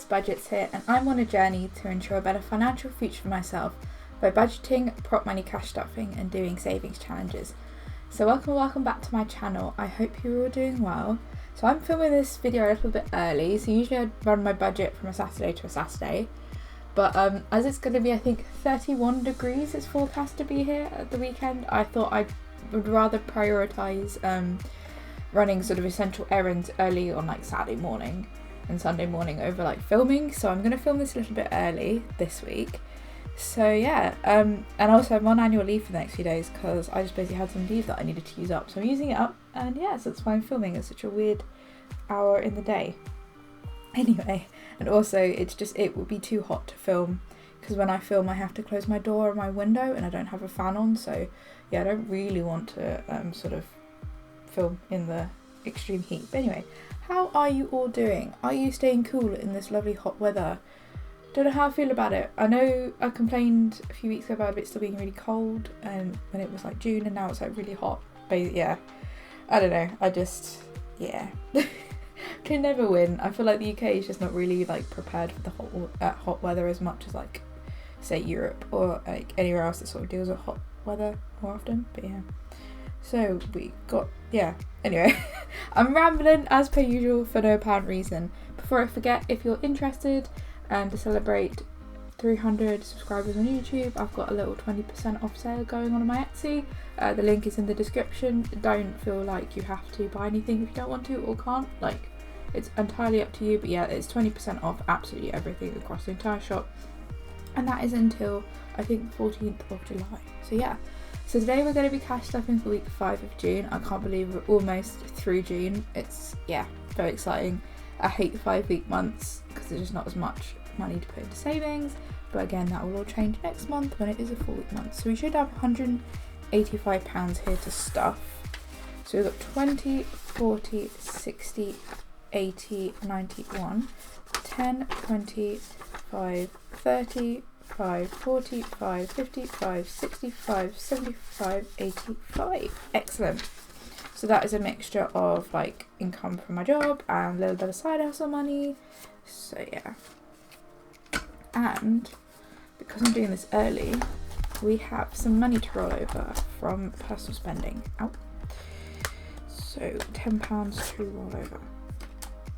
Solaris Budgets here, and I'm on a journey to ensure a better financial future for myself by budgeting, prop money cash stuffing and doing savings challenges. So welcome back to my channel. I hope you're all doing well. So I'm filming this video a little bit early, so usually I'd run my budget from a Saturday to a Saturday. But as it's going to be, I think 31 degrees it's forecast to be here at the weekend, I thought I would rather prioritise running sort of essential errands early on like Saturday morning and Sunday morning over like filming. So I'm going to film this a little bit early this week. So yeah, and also I'm on annual leave for the next few days because I just basically had some leave that I needed to use up. So I'm using it up, and yeah, so that's why I'm filming at such a weird hour in the day. Anyway, and also it would be too hot to film because when I film I have to close my door or my window and I don't have a fan on, so yeah, I don't really want to sort of film in the extreme heat. But anyway, how are you all doing? Are you staying cool in this lovely hot weather? Don't know how I feel about it. I know I complained a few weeks ago about it still being really cold and when it was like June, and now it's like really hot. But yeah, I don't know, yeah. Can never win. I feel like the UK is just not really like prepared for the hot weather as much as like say Europe or like anywhere else that sort of deals with hot weather more often. But yeah, so we got, yeah, anyway. I'm rambling as per usual for no apparent reason. Before I forget, if you're interested to celebrate 300 subscribers on YouTube, I've got a little 20% off sale going on my Etsy. The link is in the description. Don't feel like you have to buy anything if you don't want to or can't. Like, it's entirely up to you, but yeah, it's 20% off absolutely everything across the entire shop, and that is until I think the 14th of July. So yeah, so today we're going to be cash stuffing for week 5 of June. I can't believe we're almost through June. It's, yeah, very exciting. I hate 5-week months because there's just not as much money to put into savings, but again, that will all change next month when it is a 4-week month. So we should have £185 here to stuff. So we've got 20, 40, 60, 80, 91, 10, 20, 5, 30, 5, 40, 5, 50, 5, 65, 75, 85. Excellent. So that is a mixture of like income from my job and a little bit of side hustle money. So yeah. And because I'm doing this early, we have some money to roll over from personal spending. Ow. So £10 to roll over.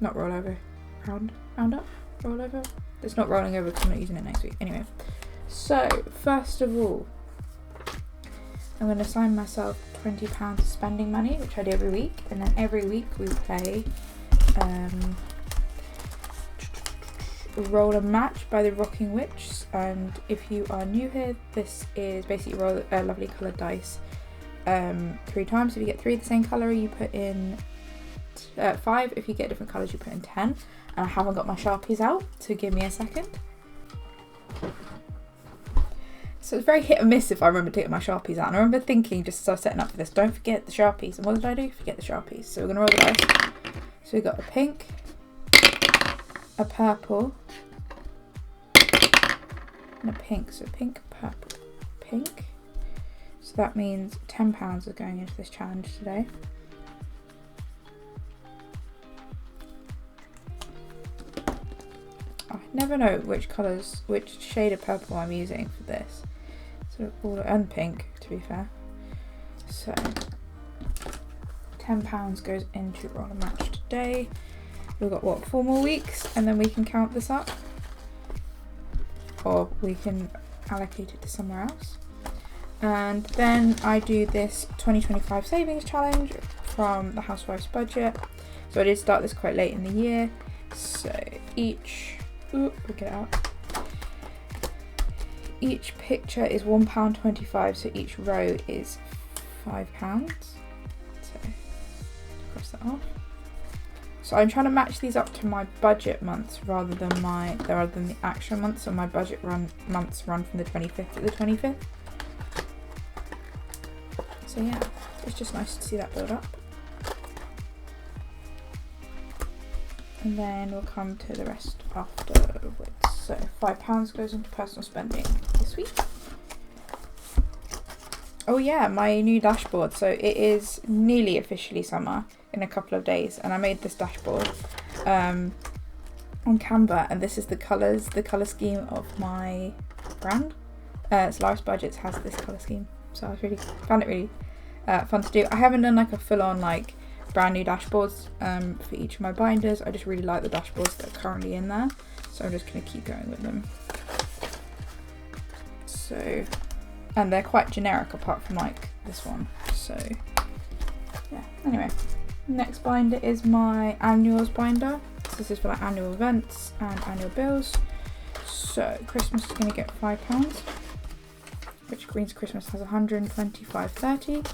Not roll over, round up, roll over. It's not rolling over because I'm not using it next week. Anyway, so first of all, I'm going to assign myself £20 spending money, which I do every week, and then every week we play Roll and Match by the Rocking Witch. And if you are new here, this is basically roll a lovely coloured dice 3 times. If you get 3 of the same colour, you put in 5. If you get different colours, you put in 10. And I haven't got my Sharpies out, so give me a second. So it's very hit and miss if I remember to get my Sharpies out. And I remember thinking, just as I was setting up for this, don't forget the Sharpies. And what did I do? Forget the Sharpies. So we're going to roll the dice. So we got a pink, a purple, and a pink. So pink, purple, pink. So that means £10 is going into this challenge today. I never know which shade of purple I'm using for this. Sort of all, and pink, to be fair. So £10 goes into Roll and Match today. We've got what, 4 more weeks, and then we can count this up, or we can allocate it to somewhere else. And then I do this 2025 savings challenge from the Housewife's Budget. So I did start this quite late in the year. So each picture is £1.25, so each row is £5. So cross that off. So I'm trying to match these up to my budget months rather than the actual months. So my budget months run from the 25th to the 25th. So yeah, it's just nice to see that build up. And then we'll come to the rest afterwards. So £5 goes into personal spending this week. Oh yeah, my new dashboard. So it is nearly officially summer in a couple of days, and I made this dashboard on Canva, and this is the colour scheme of my brand. Solaris Budgets has this colour scheme, so I found it really fun to do. I haven't done like a full-on like brand new dashboards for each of my binders. I just really like the dashboards that are currently in there, so I'm just going to keep going with them. So, and they're quite generic apart from like this one, so yeah. Anyway, next binder is my annuals binder. So this is for like annual events and annual bills. So Christmas is going to get £5, which means Christmas has 125.30. So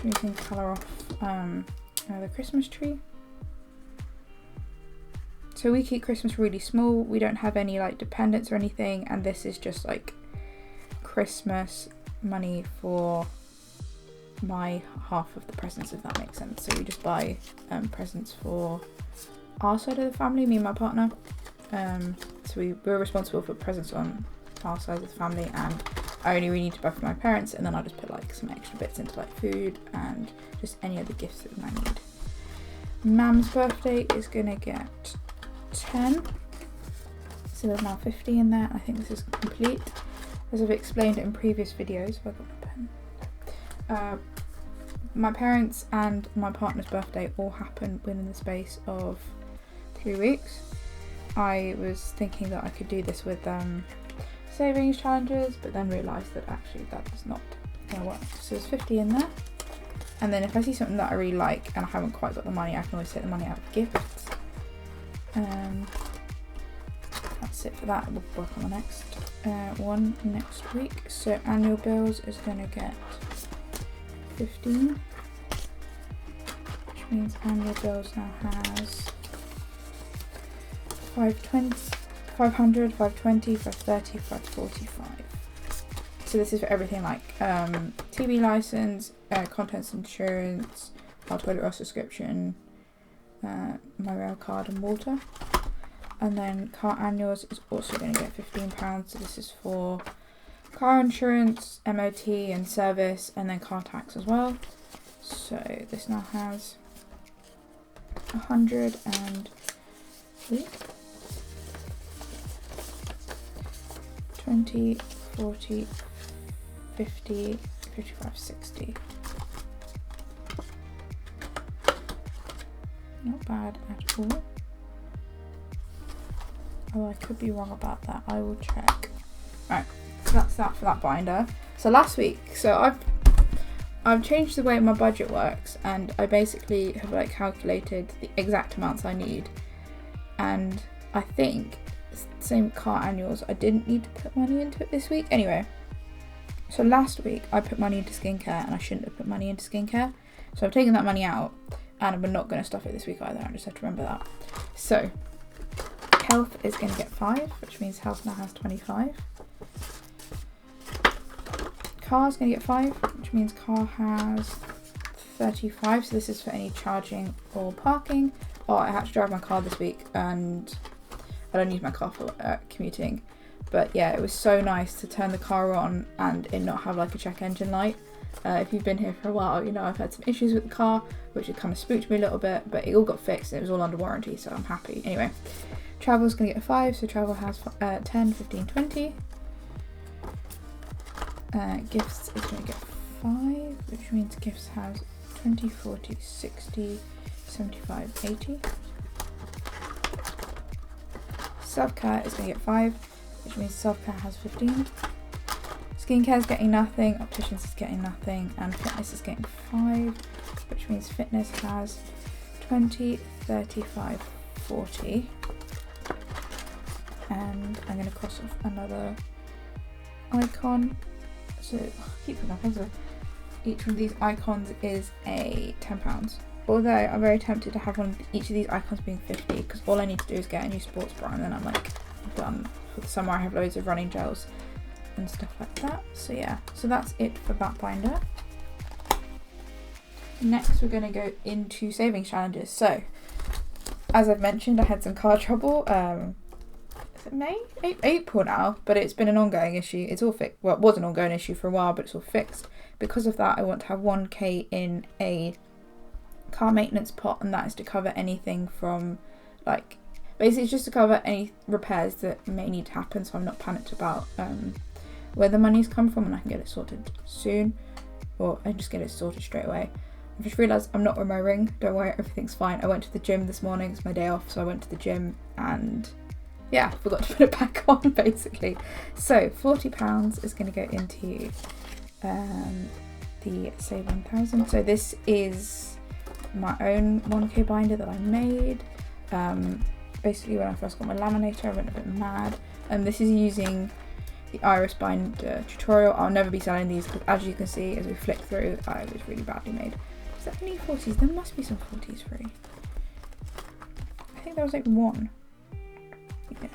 you can colour off the Christmas tree. So we keep Christmas really small. We don't have any like dependents or anything, and this is just like Christmas money for my half of the presents, if that makes sense. So we just buy presents for our side of the family, me and my partner. So we're responsible for presents on our side of the family, and I only really need to buy for my parents, and then I just put like some extra bits into like food and just any other gifts that I need. Mam's birthday is gonna get 10, so there's now 50 in there. I think this is complete, as I've explained in previous videos. If I got my pen. My parents and my partner's birthday all happened within the space of 3 weeks. I was thinking that I could do this with savings challenges, but then realised that actually that does not work. So there's 50 in there, and then if I see something that I really like and I haven't quite got the money, I can always take the money out of gifts. That's it for that. We'll work on the next one next week. So annual bills is going to get 15, which means annual bills now has 520, 500, 520, 530, 545. So this is for everything like TV license, contents insurance, our toilet roll subscription, my rail card and water. And then car annuals is also going to get £15. So this is for car insurance, MOT and service, and then car tax as well. So this now has 100 and 20, 40, 50, 55, 60. Not bad at all. Oh, I could be wrong about that. I will check. Right, so that's that for that binder. So last week, so I've changed the way my budget works, and I basically have like calculated the exact amounts I need. And I think same car annuals, I didn't need to put money into it this week. Anyway, so last week I put money into skincare, and I shouldn't have put money into skincare. So I've taken that money out, and I'm not going to stuff it this week either. I just have to remember that. So health is going to get 5, which means health now has 25. Car is going to get 5, which means car has 35. So this is for any charging or parking. Oh, I had to drive my car this week, and I don't use my car for commuting. But yeah, it was so nice to turn the car on and it not have like a check engine light. If you've been here for a while, you know I've had some issues with the car, which had kind of spooked me a little bit, but it all got fixed and it was all under warranty, so I'm happy. Anyway, travel is going to get 5, so travel has 10, 15, 20. Gifts is going to get 5, which means gifts has 20, 40, 60, 75, 80. Self-care is going to get 5, which means self-care has 15. Skincare is getting nothing, opticians is getting nothing, and fitness is getting 5, which means fitness has 20, 35, 40. And I'm going to cross off another icon. So I keep putting my pencil. Each one of these icons is a £10. Although I'm very tempted to have each of these icons being 50, because all I need to do is get a new sports bra and then I'm like done. For the summer I have loads of running gels and stuff like that. So yeah, so that's it for that binder. Next we're going to go into savings challenges. So as I've mentioned, I had some car trouble. Is it May? April now, but it's been an ongoing issue. It's all fixed. Well, it was an ongoing issue for a while, but it's all fixed. Because of that, I want to have 1k in a car maintenance pot, and that is to cover anything from like Basically, it's just to cover any repairs that may need to happen, so I'm not panicked about where the money's come from, and I can get it sorted soon, or I just get it sorted straight away. I just realised I'm not wearing my ring. Don't worry, everything's fine. I went to the gym this morning. It's my day off, so I went to the gym and yeah, forgot to put it back on basically. So £40 is going to go into the Save 1000. So this is my own 1k binder that I made. Basically, when I first got my laminator, I went a bit mad, and this is using the Iris binder tutorial. I'll never be selling these because, as you can see, as we flick through, it was really badly made. Is there any 40s? There must be some 40s free. I think there was like one. Yeah.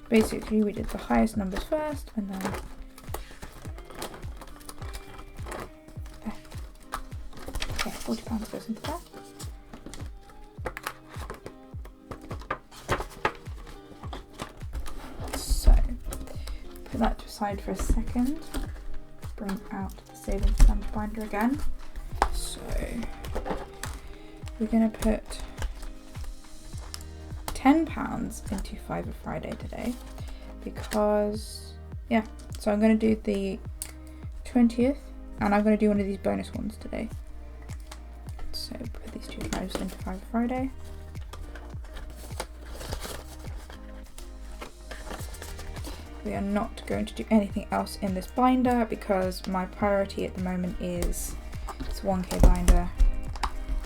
Basically, we did the highest numbers first, and then yeah, £40 goes into that. So put that to the side for a second. Bring out the savings plan binder again. So we're gonna put £10 into Fiver Friday today, because yeah, so I'm going to do the 20th, and I'm going to do one of these bonus ones today. So put these two drives into Fiver Friday. We are not going to do anything else in this binder because my priority at the moment is it's 1k binder,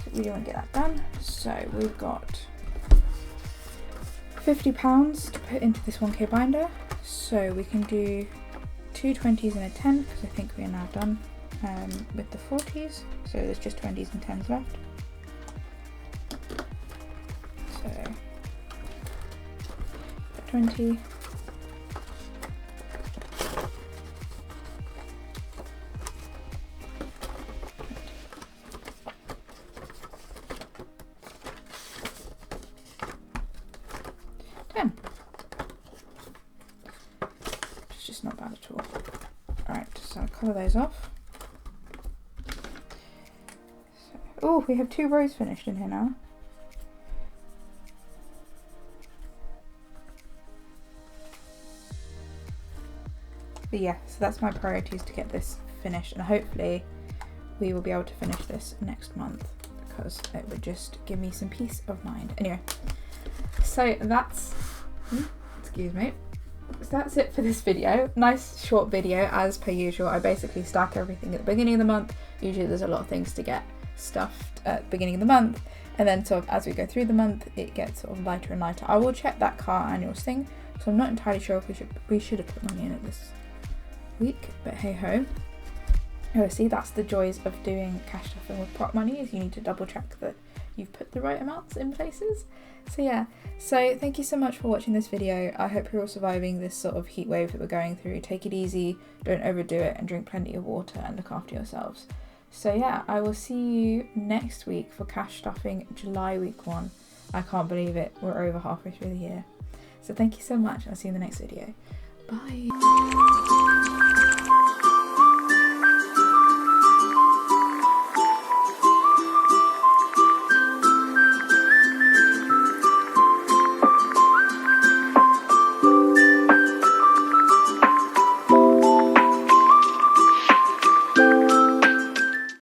so we don't want to get that done. So we've got £50 to put into this 1k binder, so we can do two 20s and a 10 because I think we are now done with the 40s, so there's just 20s and 10s left. So 20, it's just not bad at all. Alright, so I'll colour those off. Oh, we have 2 rows finished in here now. But yeah, so that's my priority, is to get this finished, and hopefully we will be able to finish this next month because it would just give me some peace of mind. Anyway, so that's excuse me, so that's it for this video. Nice short video as per usual. I basically stack everything at the beginning of the month. Usually there's a lot of things to get stuffed at the beginning of the month, and then sort of as we go through the month it gets sort of lighter and lighter. I will check that car annuals thing, so I'm not entirely sure if we should have put money in it this week, but hey ho. Oh, see, that's the joys of doing cash stuffing with prop money, is you need to double check that you've put the right amounts in places. So yeah, so thank you so much for watching this video. I hope you're all surviving this sort of heat wave that we're going through. Take it easy, don't overdo it, and drink plenty of water and look after yourselves. So yeah, I will see you next week for cash stuffing July week 1. I can't believe it, we're over halfway through the year. So thank you so much, I'll see you in the next video. Bye.